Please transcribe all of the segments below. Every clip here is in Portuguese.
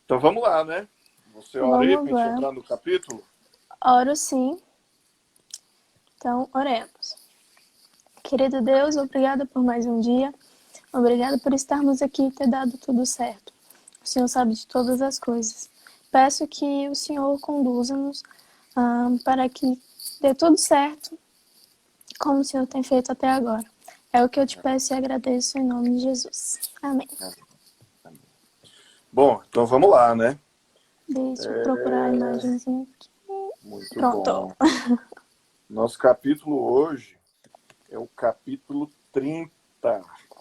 Então vamos lá, né? Você ora aí Vamos para a gente lá. entrar no capítulo? Oro sim. Então, oremos. Querido Deus, obrigada por mais um dia. Obrigada por estarmos aqui e ter dado tudo certo. O Senhor sabe de todas as coisas. Peço que o Senhor conduza-nos para que dê tudo certo, como o Senhor tem feito até agora. É o que eu te peço e agradeço em nome de Jesus. Amém. Bom, então vamos lá, né? Deixa eu procurar a imagenzinha aqui. Muito Pronto. bom. Nosso capítulo hoje é o capítulo 30.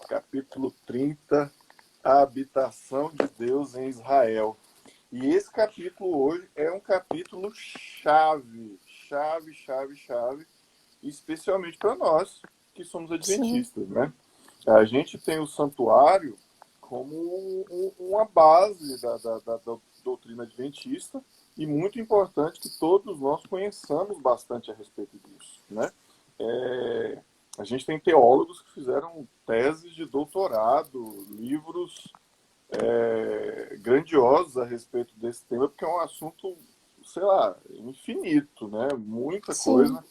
Capítulo 30, a habitação de Deus em Israel. E esse capítulo hoje é um capítulo chave, chave, especialmente para nós que somos Sim, adventistas, né? A gente tem o santuário como uma base da doutrina adventista e muito importante que todos nós conheçamos bastante a respeito disso, né? É, a gente tem teólogos que fizeram teses de doutorado, livros grandiosos a respeito desse tema, porque é um assunto, sei lá, infinito, né? Muita sim. coisa,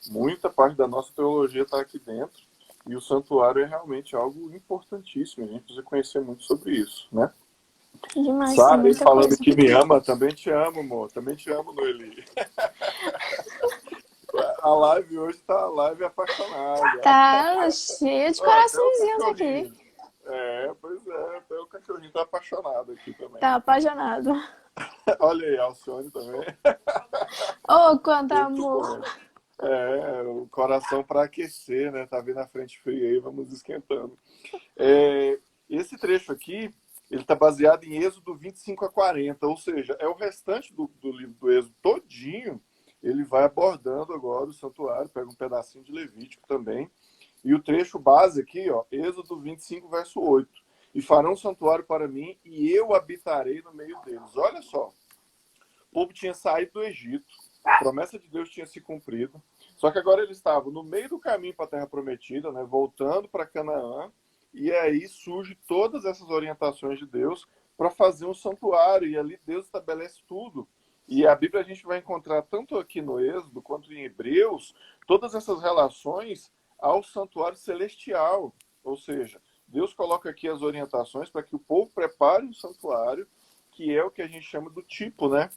muita parte da nossa teologia está aqui dentro. E o santuário é realmente algo importantíssimo. A gente precisa conhecer muito sobre isso, né? Demais, tem Sara muita falando coisa. que me ama, também te amo, amor. Também te amo, Noeli. A live hoje tá live apaixonada. Tá cheio de Ó, até o coraçõezinhos aqui. cachorrinho. É, pois é, até o cachorrinho tá apaixonado aqui também. Tá apaixonado. Olha aí, Alcione também. Oh, quanto Muito amor. bom. É, o coração para aquecer, né? Tá vindo a frente fria aí, vamos esquentando. Esse trecho aqui, ele está baseado em Êxodo 25 a 40, ou seja, é o restante do livro do Êxodo todinho, ele vai abordando agora o santuário, pega um pedacinho de Levítico também, e o trecho base aqui, ó, Êxodo 25, verso 8. E farão um santuário para mim, e eu habitarei no meio deles. Olha só, o povo tinha saído do Egito, a promessa de Deus tinha se cumprido, só que agora eles estavam no meio do caminho para a Terra Prometida, né, voltando para Canaã, e aí surge todas essas orientações de Deus para fazer um santuário, e ali Deus estabelece tudo. E a Bíblia a gente vai encontrar, tanto aqui no Êxodo quanto em Hebreus, todas essas relações ao santuário celestial. Ou seja, Deus coloca aqui as orientações para que o povo prepare um santuário, que é o que a gente chama do tipo, né?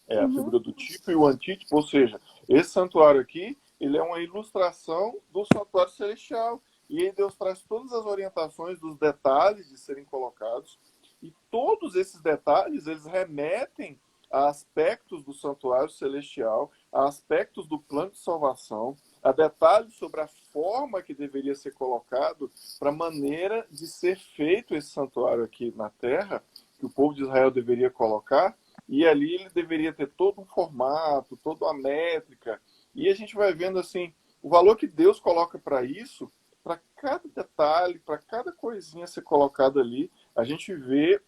É a Uhum. figura do tipo e o antítipo, ou seja, esse santuário aqui, ele é uma ilustração do santuário celestial. E aí Deus traz todas as orientações dos detalhes de serem colocados, e todos esses detalhes, eles remetem a aspectos do santuário celestial, a aspectos do plano de salvação, a detalhes sobre a forma que deveria ser colocado para a maneira de ser feito esse santuário aqui na terra, que o povo de Israel deveria colocar, e ali ele deveria ter todo um formato, toda uma métrica. E a gente vai vendo assim, o valor que Deus coloca para isso, para cada detalhe, para cada coisinha ser colocada ali, a gente vê,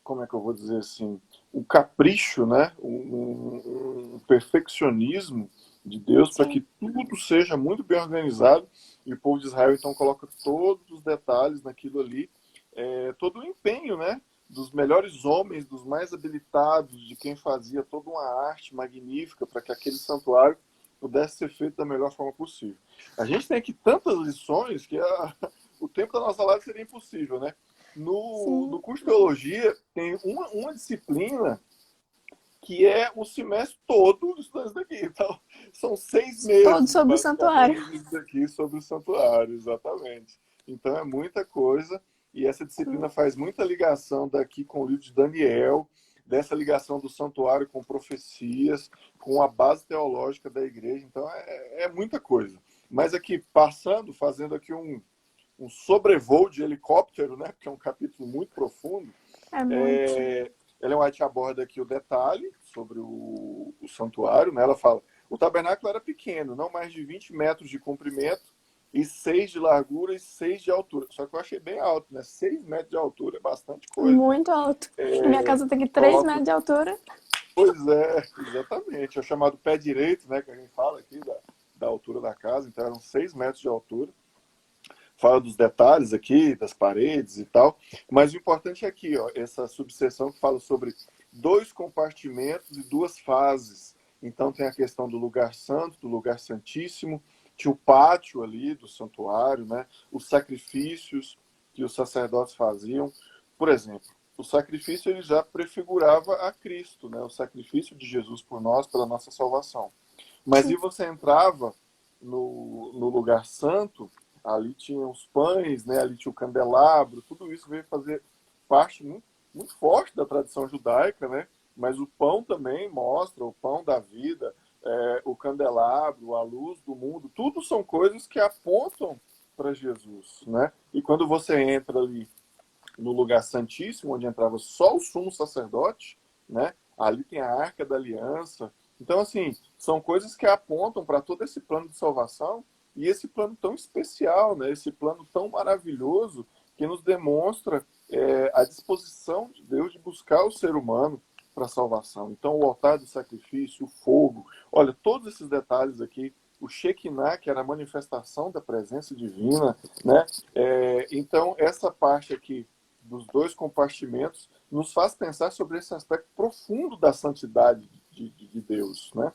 como é que eu vou dizer assim, o capricho, né? Um perfeccionismo de Deus para que Sim. tudo seja muito bem organizado. E o povo de Israel então coloca todos os detalhes naquilo ali, todo o empenho, né? Dos melhores homens, dos mais habilitados, de quem fazia toda uma arte magnífica para que aquele santuário pudesse ser feito da melhor forma possível. A gente tem aqui tantas lições que o tempo da nossa live seria impossível, né? No Sim. curso de teologia tem uma disciplina que é o semestre todo estudando isso daqui. Então, são 6 meses, Todo sobre o santuário. basicamente, isso daqui sobre o santuário, exatamente. Então, é muita coisa, e essa disciplina faz muita ligação daqui com o livro de Daniel, dessa ligação do santuário com profecias, com a base teológica da igreja. Então, é muita coisa. Mas aqui, passando, fazendo aqui um sobrevoo de helicóptero, né, porque é um capítulo muito profundo, É muito. Ellen White aborda aqui o detalhe sobre o santuário, né? Ela fala, o tabernáculo era pequeno, não mais de 20 metros de comprimento e 6 de largura e 6 de altura. Só que eu achei bem alto, né? 6 metros de altura é bastante coisa. Muito alto. A minha casa tem aqui 3 Coloca... metros de altura. Pois é, exatamente. É o chamado pé direito, né? Que a gente fala aqui da altura da casa. Então eram 6 metros de altura. fala dos detalhes aqui, das paredes e tal, mas o importante é aqui, ó, essa subseção que fala sobre 2 compartimentos e 2 fases. Então tem a questão do lugar santo, do lugar santíssimo, tinha o pátio ali do santuário, né? Os sacrifícios que os sacerdotes faziam. Por exemplo, o sacrifício ele já prefigurava a Cristo, né? O sacrifício de Jesus por nós, pela nossa salvação. Mas e você entrava no lugar santo, ali tinha os pães, né? Ali tinha o candelabro, tudo isso veio fazer parte muito, muito forte da tradição judaica, né? Mas o pão também mostra, o pão da vida, o candelabro, a luz do mundo, tudo são coisas que apontam para Jesus, né? E quando você entra ali no lugar santíssimo, onde entrava só o sumo sacerdote, né? Ali tem a Arca da Aliança. Então, assim, são coisas que apontam para todo esse plano de salvação e esse plano tão especial, né? Esse plano tão maravilhoso que nos demonstra a disposição de Deus de buscar o ser humano para a salvação. Então, o altar do sacrifício, o fogo, olha, todos esses detalhes aqui, o Shekinah, que era a manifestação da presença divina, né? Então, essa parte aqui dos 2 compartimentos nos faz pensar sobre esse aspecto profundo da santidade de Deus, né?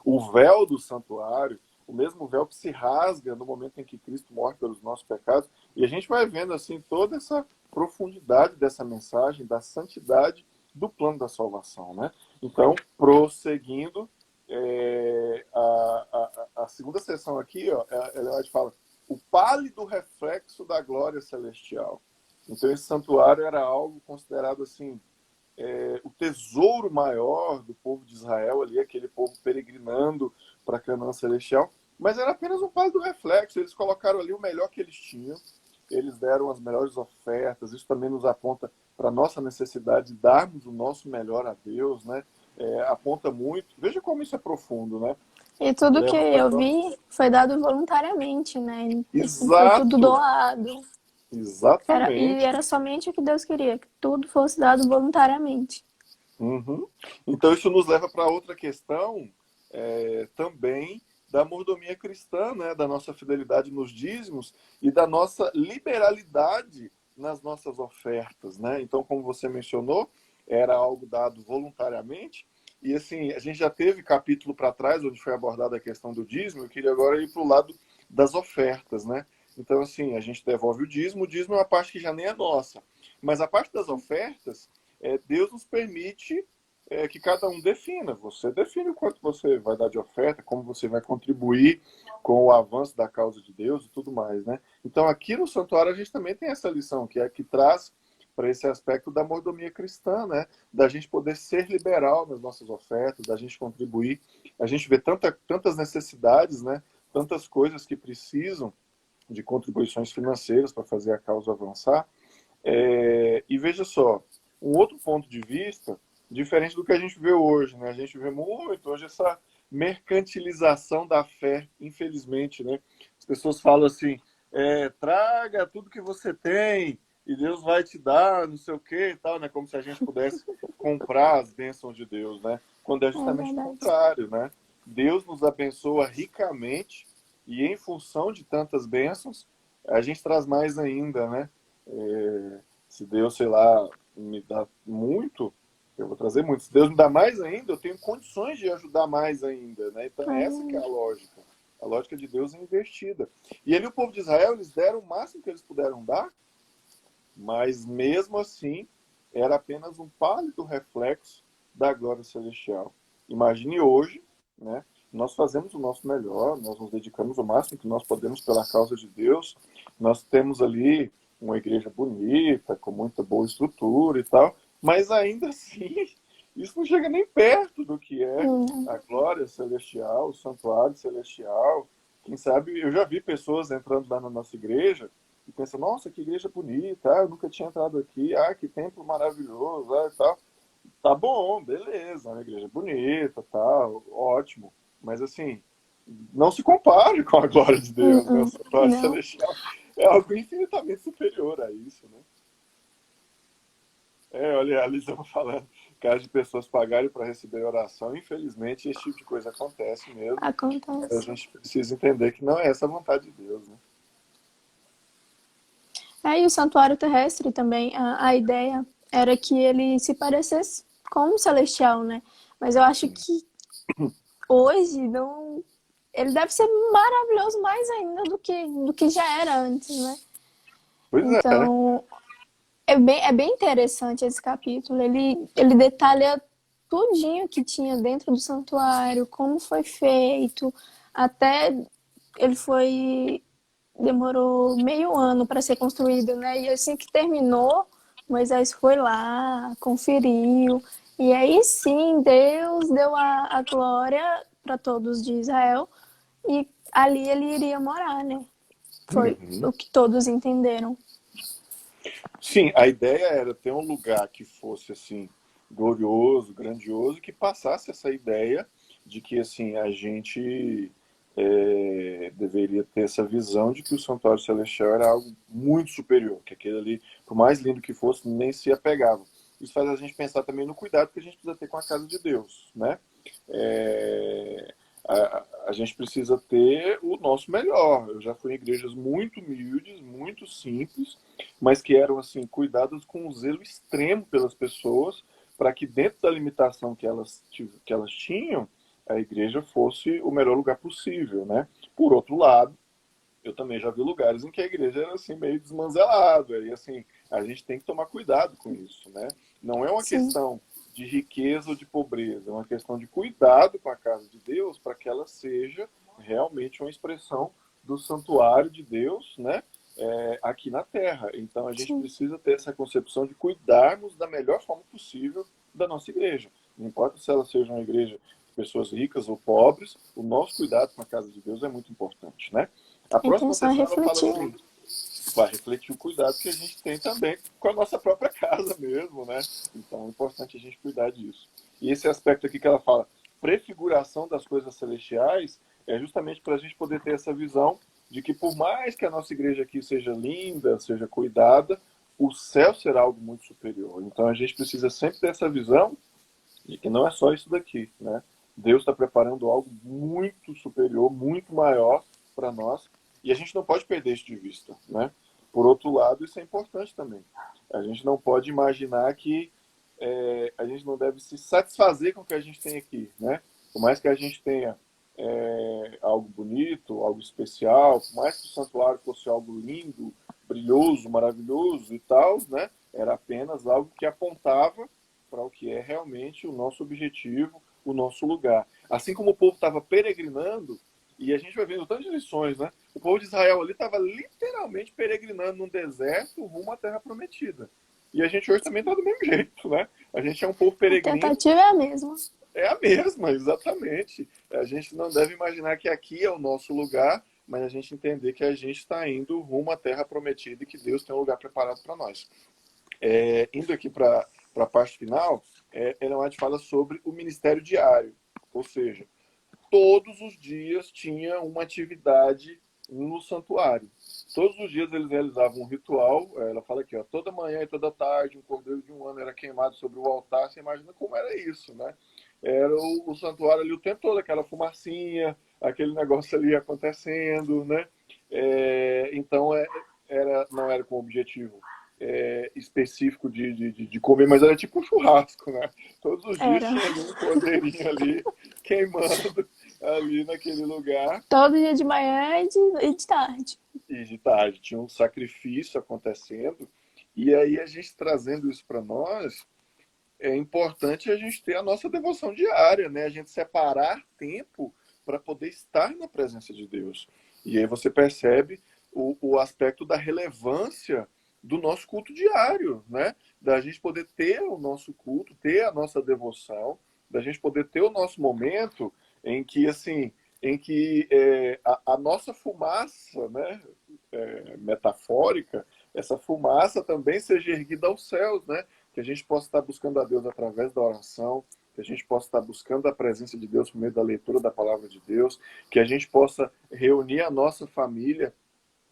O véu do santuário, o mesmo véu que se rasga no momento em que Cristo morre pelos nossos pecados, e a gente vai vendo assim toda essa profundidade dessa mensagem, da santidade do plano da salvação, né? Então, prosseguindo, a segunda sessão aqui, ó, ela fala o pálido reflexo da glória celestial. Então esse santuário era algo considerado assim, o tesouro maior do povo de Israel ali, aquele povo peregrinando para Canaã celestial, mas era apenas um pálido reflexo. Eles colocaram ali o melhor que eles tinham, eles deram as melhores ofertas. Isso também nos aponta para a nossa necessidade de darmos o nosso melhor a Deus, né? Aponta muito. Veja como isso é profundo, né? E tudo que Leva para eu nós. vi foi dado voluntariamente, né? Assim, foi tudo Exato, doado. E exatamente. era somente o que Deus queria, que tudo fosse dado voluntariamente. Uhum. Então, isso nos leva para outra questão também da mordomia cristã, né? Da nossa fidelidade nos dízimos e da nossa liberalidade nas nossas ofertas, né? Então, como você mencionou, era algo dado voluntariamente. E assim, a gente já teve capítulo para trás, onde foi abordada a questão do dízimo. Eu queria agora ir para o lado das ofertas, né? Então, assim, a gente devolve o dízimo é uma parte que já nem é nossa. Mas a parte das ofertas, Deus nos permite que cada um defina. Você define o quanto você vai dar de oferta, como você vai contribuir com o avanço da causa de Deus e tudo mais, né? Então, aqui no santuário, a gente também tem essa lição, que é que traz para esse aspecto da mordomia cristã, né? Da gente poder ser liberal nas nossas ofertas, da gente contribuir. A gente vê tantas necessidades, né? Tantas coisas que precisam de contribuições financeiras para fazer a causa avançar. E veja só, um outro ponto de vista, diferente do que a gente vê hoje, né? A gente vê muito hoje essa mercantilização da fé, infelizmente, né? As pessoas falam assim, traga tudo que você tem e Deus vai te dar, não sei o que e tal, né? Como se a gente pudesse comprar as bênçãos de Deus, né? Quando é É justamente o verdade. contrário, né? Deus nos abençoa ricamente e em função de tantas bênçãos, a gente traz mais ainda, né? Se Deus, sei lá, me dá muito, eu vou trazer muito. Se Deus me dá mais ainda, eu tenho condições de ajudar mais ainda, né? Então, essa que é a lógica. A lógica de Deus é investida. E ali o povo de Israel, eles deram o máximo que eles puderam dar, mas mesmo assim, era apenas um pálido reflexo da glória celestial. Imagine hoje, né? Nós fazemos o nosso melhor, nós nos dedicamos o máximo que nós podemos pela causa de Deus. Nós temos ali uma igreja bonita, com muita boa estrutura e tal, mas ainda assim, isso não chega nem perto do que é Hum, a glória celestial, o santuário celestial. Quem sabe, eu já vi pessoas entrando lá na nossa igreja e pensam, nossa, que igreja bonita, eu nunca tinha entrado aqui, que templo maravilhoso, e tal. Tá bom, beleza, uma igreja bonita, tal, ótimo. Mas assim, não se compare com a glória de Deus, né? O santuário não. celestial é algo infinitamente superior a isso, né? Olha, a Lisa falando, caso de pessoas pagarem para receber oração, infelizmente esse tipo de coisa acontece mesmo. Mas a Acontece. gente precisa entender que não é essa a vontade de Deus, né? E o santuário terrestre também, a ideia era que ele se parecesse com o celestial, né? Mas eu acho Sim. que hoje não. Ele deve ser maravilhoso mais ainda do que já era antes, né? Pois é, né? Então, é bem interessante esse capítulo. Ele detalha tudinho que tinha dentro do santuário, como foi feito, até ele foi demorou meio ano para ser construído, né? E assim que terminou, Moisés foi lá, conferiu, e aí sim Deus deu a glória para todos de Israel, e ali ele iria morar, né? Foi Uhum. o que todos entenderam. Sim, a ideia era ter um lugar que fosse assim glorioso, grandioso, que passasse essa ideia de que assim a gente deveria ter essa visão de que o santuário celestial era algo muito superior, que aquele ali, por mais lindo que fosse, nem se apegava. Isso faz a gente pensar também no cuidado que a gente precisa ter com a casa de Deus, né? É, a gente precisa ter o nosso melhor. Eu já fui em igrejas muito humildes, muito simples, mas que eram assim cuidadas com um zelo extremo pelas pessoas, para que dentro da limitação que elas tinham, a igreja fosse o melhor lugar possível, né? Por outro lado, eu também já vi lugares em que a igreja era assim meio desmanzelada e assim a gente tem que tomar cuidado com isso, né? Não é uma Sim, questão de riqueza ou de pobreza, é uma questão de cuidado com a casa de Deus para que ela seja realmente uma expressão do santuário de Deus, né? Aqui na Terra. Então a gente sim. precisa ter essa concepção de cuidarmos da melhor forma possível da nossa igreja. Não importa se ela seja uma igreja de pessoas ricas ou pobres, o nosso cuidado com a casa de Deus é muito importante, né? A A próxima intenção é questão ela fala refletir, né? assim: vai refletir o cuidado que a gente tem também com a nossa própria casa mesmo, né? Então é importante a gente cuidar disso. E esse aspecto aqui que ela fala, prefiguração das coisas celestiais, é justamente para a gente poder ter essa visão de que por mais que a nossa igreja aqui seja linda, seja cuidada, o céu será algo muito superior. Então a gente precisa sempre ter essa visão de que não é só isso daqui, né? Deus está preparando algo muito superior, muito maior para nós, e a gente não pode perder isso de vista, né? Por outro lado, isso é importante também. A gente não pode imaginar que a gente não deve se satisfazer com o que a gente tem aqui, né? Por mais que a gente tenha algo bonito, algo especial, por mais que o santuário fosse algo lindo, brilhoso, maravilhoso e tal, né? Era apenas algo que apontava para o que é realmente o nosso objetivo, o nosso lugar. Assim como o povo estava peregrinando, e a gente vai vendo tantas lições, né? O povo de Israel ali estava literalmente peregrinando num deserto rumo à Terra Prometida. E a gente hoje também está do mesmo jeito, né? A gente é um povo A peregrino, tentativa é a mesma. é a mesma, exatamente. A gente não deve imaginar que aqui é o nosso lugar, mas a gente entender que a gente está indo rumo à Terra Prometida e que Deus tem um lugar preparado para nós. Indo aqui para a parte final, Ellen White fala sobre o ministério diário, ou seja, todos os dias tinha uma atividade no santuário. Todos os dias eles realizavam um ritual. Ela fala aqui, ó, toda manhã e toda tarde um cordeiro de um ano era queimado sobre o altar. Você imagina como era isso, né? Era o santuário ali o tempo todo, aquela fumacinha, aquele negócio ali acontecendo, né? Então não era com objetivo específico de comer, mas era tipo um churrasco, né? Todos os dias Era. tinha ali um cordeirinho ali queimando ali naquele lugar. Todo dia de manhã e de tarde. E de tarde tinha um sacrifício acontecendo. E aí a gente trazendo isso para nós, é importante a gente ter a nossa devoção diária, né? A gente separar tempo para poder estar na presença de Deus. E aí você percebe o aspecto da relevância do nosso culto diário, né? Da gente poder ter o nosso culto, ter a nossa devoção, da gente poder ter o nosso momento em que, assim, em que a nossa fumaça, né, metafórica, essa fumaça também seja erguida aos céus, né? Que a gente possa estar buscando a Deus através da oração, que a gente possa estar buscando a presença de Deus por meio da leitura da palavra de Deus, que a gente possa reunir a nossa família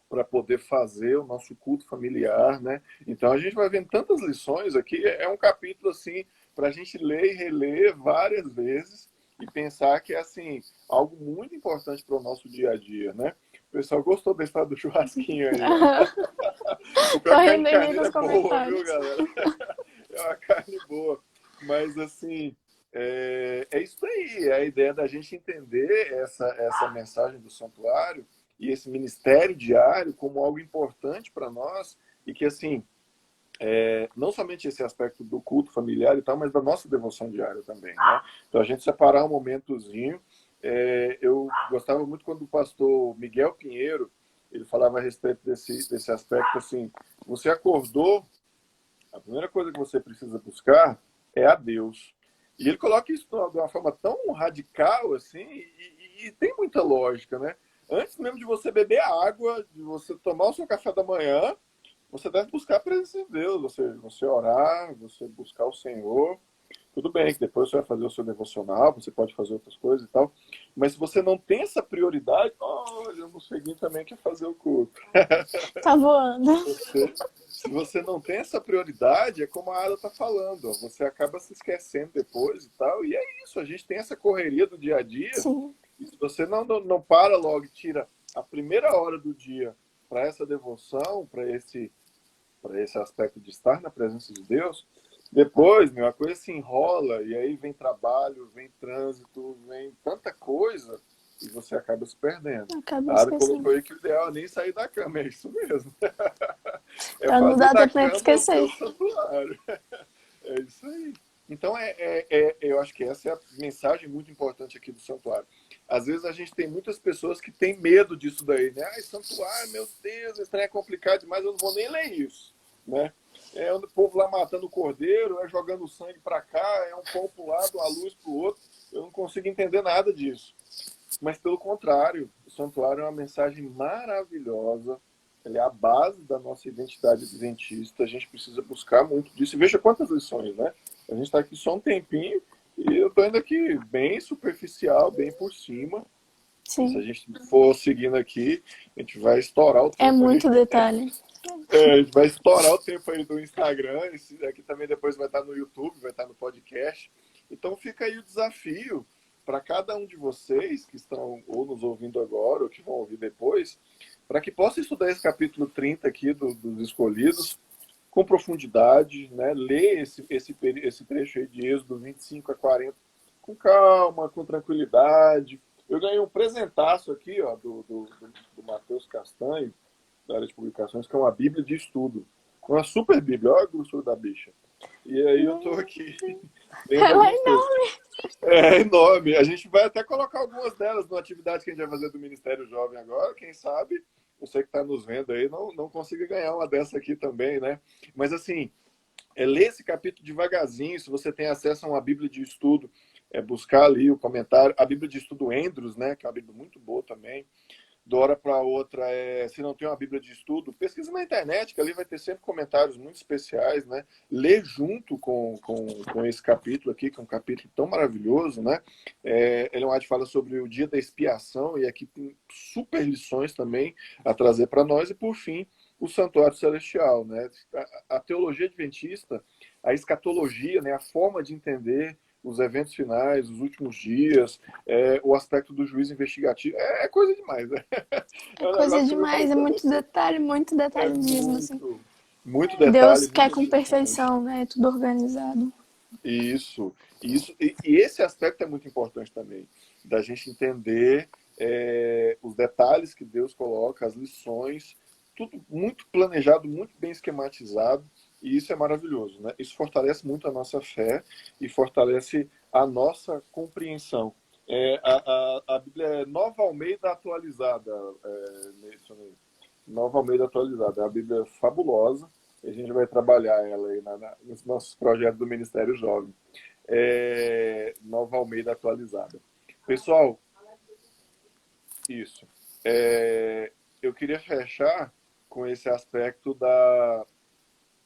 para poder fazer o nosso culto familiar, né? Então a gente vai vendo tantas lições aqui, é um capítulo assim para a gente ler e reler várias vezes e pensar que é assim algo muito importante para o nosso dia a dia, né? pessoal gostou da história do churrasquinho aí, ó. O Tô pior que a rindo carne aqui nos é boa, viu, comentários. galera? É uma carne boa. Mas, assim, é isso aí. É a ideia da gente entender essa mensagem do santuário e esse ministério diário como algo importante para nós e que, assim, não somente esse aspecto do culto familiar e tal, mas da nossa devoção diária também, né? Então, a gente separar um momentozinho. Eu gostava muito quando o pastor Miguel Pinheiro, ele falava a respeito desse aspecto, assim, você acordou, a primeira coisa que você precisa buscar é a Deus. E ele coloca isso de uma forma tão radical, assim, e tem muita lógica, né? Antes mesmo de você beber água, de você tomar o seu café da manhã, você deve buscar a presença de Deus, você orar, você buscar o Senhor. Tudo bem que depois você vai fazer o seu devocional, você pode fazer outras coisas e tal, mas se você não tem essa prioridade, olha, no seguinte também quer fazer o culto. Tá voando. Se você não tem essa prioridade, é como a Ada está falando, ó, você acaba se esquecendo depois e tal, e é isso, a gente tem essa correria do dia a dia, Sim. e se você não para logo e tira a primeira hora do dia para essa devoção, para esse aspecto de estar na presença de Deus, depois, meu, a coisa se enrola e aí vem trabalho, vem trânsito, vem tanta coisa e você acaba se perdendo. Acaba A Ada colocou esquecendo. aí que o ideal é nem sair da cama, é isso mesmo. É Pra não fazer dar da tempo nem de cama o esquecer. seu santuário. É isso aí. Então, eu acho que essa é a mensagem muito importante aqui do santuário. Às vezes a gente tem muitas pessoas que têm medo disso daí, né? Ai, santuário, meu Deus, esse trem é complicado demais, eu não vou nem ler isso, né? É o povo lá matando o cordeiro, é jogando sangue para cá, é um pão para um lado, a luz para o outro. Eu não consigo entender nada disso. Mas, pelo contrário, o santuário é uma mensagem maravilhosa. Ele é a base da nossa identidade adventista. A gente precisa buscar muito disso. E veja quantas lições, né? A gente está aqui só um tempinho e eu estou indo aqui bem superficial, bem por cima. E se a Sim. gente for seguindo aqui, a gente vai estourar o É tempo aí. muito detalhe. A gente vai estourar o tempo aí do Instagram. Esse aqui também depois vai estar no YouTube, vai estar no podcast. Então fica aí o desafio para cada um de vocês que estão ou nos ouvindo agora ou que vão ouvir depois, para que possa estudar esse capítulo 30 aqui dos Escolhidos com profundidade, né? Ler esse trecho aí de Êxodo 25 a 40 com calma, com tranquilidade. Eu ganhei um presentaço aqui, ó, do Matheus Castanho, da área de publicações, que é uma Bíblia de estudo. Uma super Bíblia, olha a grossura da bicha. E aí eu tô aqui lendo Ela é algumas coisas. enorme. É enorme. A gente vai até colocar algumas delas numa atividade que a gente vai fazer do Ministério Jovem agora, quem sabe você que está nos vendo aí não consiga ganhar uma dessa aqui também, né? Mas assim, ler esse capítulo devagarzinho, se você tem acesso a uma Bíblia de estudo, buscar ali o comentário, a Bíblia de estudo Endros, né, que é uma Bíblia muito boa também, de hora para outra, se não tem uma Bíblia de estudo, pesquisa na internet, que ali vai ter sempre comentários muito especiais, né? Lê junto com esse capítulo aqui, que é um capítulo tão maravilhoso, né? Ellen White fala sobre o dia da expiação, e aqui tem super lições também a trazer para nós, e por fim, o santuário celestial, né? A teologia adventista, a escatologia, né? A forma de entender os eventos finais, os últimos dias, o aspecto do juízo investigativo, é coisa demais, né? É É um coisa negócio que eu não falo demais, é pra você. muito É detalhe mesmo, assim. muito detalhe, Deus quer muitas com lições. perfeição, né? Tudo organizado. Isso, e esse aspecto é muito importante também, da gente entender os detalhes que Deus coloca, as lições, tudo muito planejado, muito bem esquematizado, e isso é maravilhoso, né? Isso fortalece muito a nossa fé e fortalece a nossa compreensão. A Bíblia é Nova Almeida atualizada, Nova Almeida atualizada, é uma Bíblia fabulosa, e a gente vai trabalhar ela aí nos nossos projetos do Ministério Jovem. Nova Almeida atualizada. Pessoal, isso. Eu queria fechar com esse aspecto da,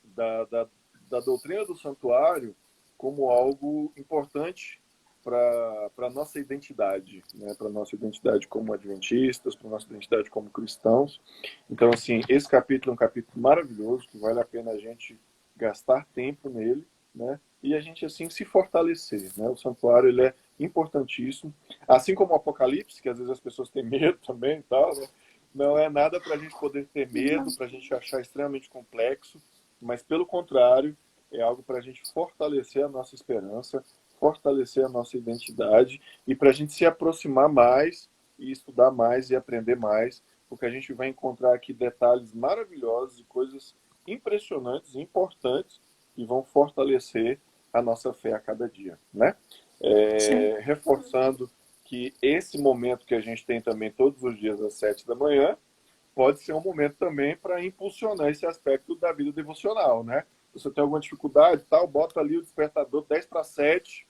da, da doutrina do santuário como algo importante para a nossa identidade, né? Para a nossa identidade como adventistas, para a nossa identidade como cristãos. Então, assim, esse capítulo é um capítulo maravilhoso, que vale a pena a gente gastar tempo nele, né? E a gente, assim, se fortalecer, né? O santuário, ele é importantíssimo. Assim como o Apocalipse, que às vezes as pessoas têm medo também e tal, né? Não é nada para a gente poder ter medo, para a gente achar extremamente complexo, mas pelo contrário, é algo para a gente fortalecer a nossa esperança, fortalecer a nossa identidade e para a gente se aproximar mais e estudar mais e aprender mais, porque a gente vai encontrar aqui detalhes maravilhosos e coisas impressionantes e importantes que vão fortalecer a nossa fé a cada dia, né? Sim, Reforçando que esse momento que a gente tem também todos os dias às 7 da manhã, pode ser um momento também para impulsionar esse aspecto da vida devocional, né? Se você tem alguma dificuldade, tal, bota ali o despertador 10 para 7,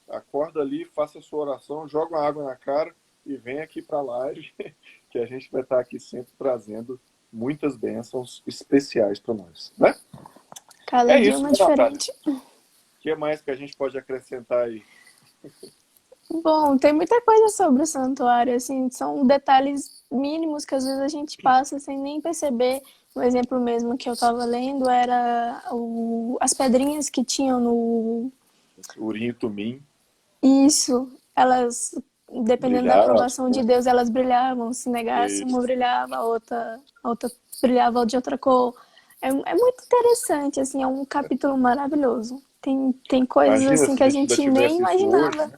acorda ali, faça a sua oração, joga uma água na cara e vem aqui para a live, que a gente vai estar aqui sempre trazendo muitas bênçãos especiais para nós, né? cada É dia isso, uma né, Natália? diferente. O que mais que a gente pode acrescentar aí? Bom, tem muita coisa sobre o santuário, assim, são detalhes mínimos que às vezes a gente passa sem nem perceber. Um exemplo mesmo que eu estava lendo era as pedrinhas que tinham no. Urim e Tumim, Isso, elas, dependendo da brilhar, aprovação de né? Deus, elas brilhavam. Se negasse, uma Isso. brilhava, a outra brilhava de outra cor. É muito interessante, assim, é um capítulo maravilhoso. Tem coisas Imagina assim se que a a gente ainda gente nem tivesse isso hoje, imaginava. né?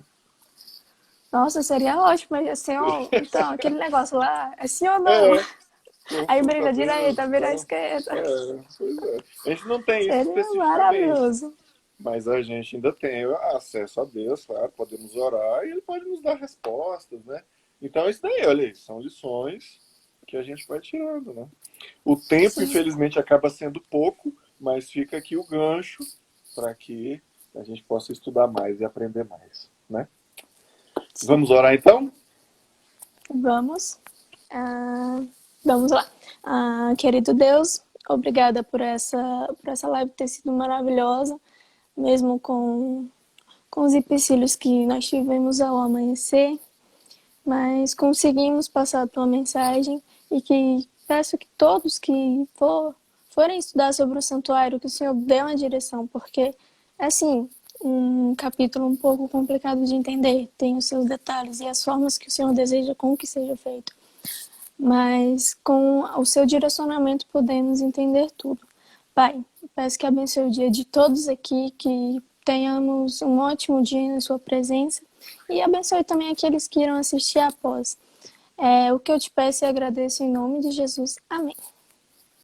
Nossa, seria ótimo, mas assim, ó, então, aquele negócio lá, é sim ou não? É, Aí brilha computador, direita, vira então, esquerda. pois é. A gente não tem isso Seria especificamente, maravilhoso. mas a gente ainda tem acesso a Deus, claro, podemos orar e Ele pode nos dar respostas, né? Então, isso daí, olha aí, são lições que a gente vai tirando, né? O tempo, Sim, infelizmente, acaba sendo pouco, mas fica aqui o gancho para que a gente possa estudar mais e aprender mais, né? sim. Vamos orar então? Vamos. Ah, vamos lá. Querido Deus, obrigada por essa live ter sido maravilhosa, mesmo com os empecilhos que nós tivemos ao amanhecer, mas conseguimos passar a tua mensagem e que peço que todos que forem estudar sobre o santuário, que o Senhor dê uma direção, porque, assim, um capítulo um pouco complicado de entender, tem os seus detalhes e as formas que o Senhor deseja com que seja feito, mas com o seu direcionamento podemos entender tudo. Pai, peço que abençoe o dia de todos aqui, que tenhamos um ótimo dia em sua presença e abençoe também aqueles que irão assistir após. O que eu te peço e agradeço em nome de Jesus. Amém.